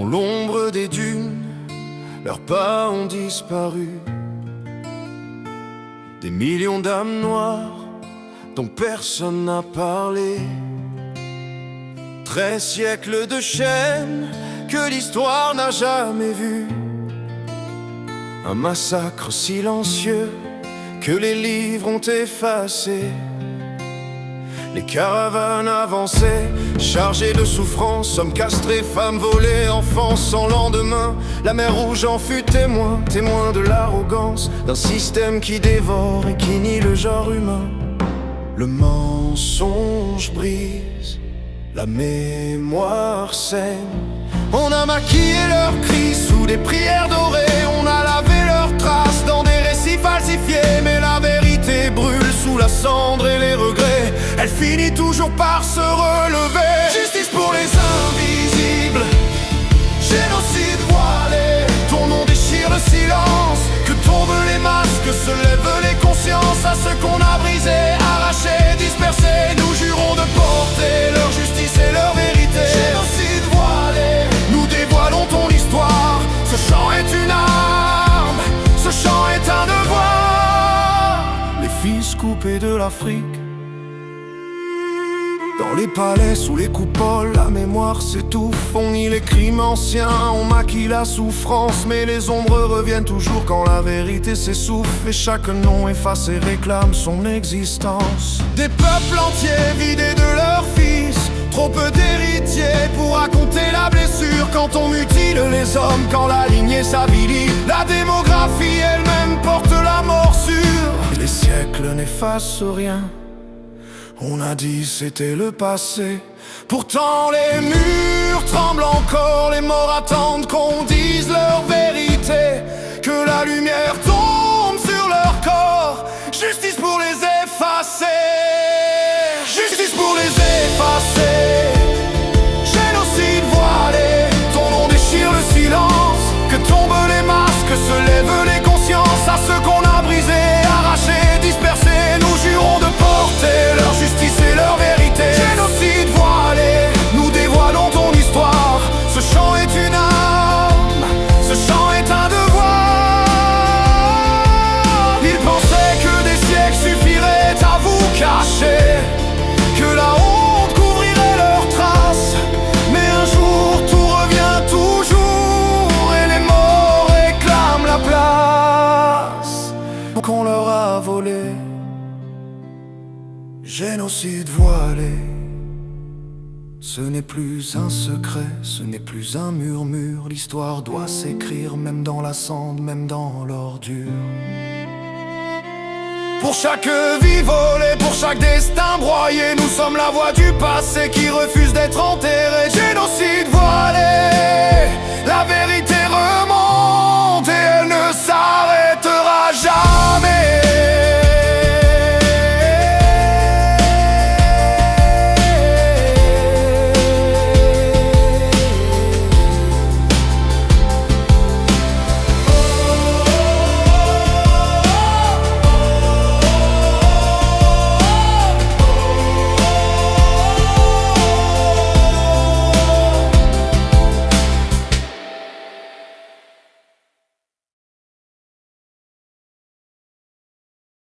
l'ombre des dunes, leurs pas ont disparu. Des millions d'âmes noires dont personne n'a parlé. 13 siècles de chaînes que l'histoire n'a jamais vues. Un massacre silencieux que les livres ont effacé. Les caravanes avançaient, chargées de souffrances, hommes castrés, femmes volées, enfants sans lendemain. La mer Rouge en fut témoin, témoin de l'arrogance d'un système qui dévore et qui nie le genre humain. Le mensonge brise, la mémoire saigne. On a maquillé leurs cris sous des prières dorées. On a lavé leurs traces dans des récits falsifiés. Mais la vérité brûle sous la cendre et les regrets. Elle finit toujours par se relever. Justice pour les invisibles, génocide voilé. Ton nom déchire le silence. Que tombent les masques, se lèvent les consciences. À ceux qu'on a brisés, arrachés, dispersés, nous jurons de porter leur justice et leur vérité. Génocide voilé, nous dévoilons ton histoire. Ce chant est une arme, ce chant est un devoir. Les fils coupés de l'Afrique, dans les palais, sous les coupoles, la mémoire s'étouffe. On nie les crimes anciens, on maquille la souffrance. Mais les ombres reviennent toujours quand la vérité s'essouffle. Et chaque nom effacé réclame son existence. Des peuples entiers vidés de leurs fils, trop peu d'héritiers pour raconter la blessure. Quand on mutile les hommes, quand la lignée s'avilit, la démographie elle-même porte la morsure. Et les siècles n'effacent rien. On a dit c'était le passé. Pourtant les murs tremblent encore. Les morts attendent qu'on dise leur vérité. Que la lumière tombe sur leur corps. Justice pour les effacer. Justice pour les effacer. Génocide voilé, ton nom déchire le silence. Que tombent les masques, se lèvent les consciences. À ceux qu'on a brisés, arrachés, dispersés, nous jurons de porter leur justice et leur vérité. Génocide voilé, nous dévoilons ton histoire. Ce chant est une arme, ce chant est un devoir. Ils pensaient que des siècles suffiraient à vous cacher, que la honte couvrirait leurs traces. Mais un jour tout revient toujours et les morts réclament la place qu'on leur a volée. Génocide voilé, ce n'est plus un secret, ce n'est plus un murmure. L'histoire doit s'écrire même dans la cendre, même dans l'ordure. Pour chaque vie volée, pour chaque destin broyé, nous sommes la voix du passé qui refuse d'être enterrée. Génocide voilé, la vérité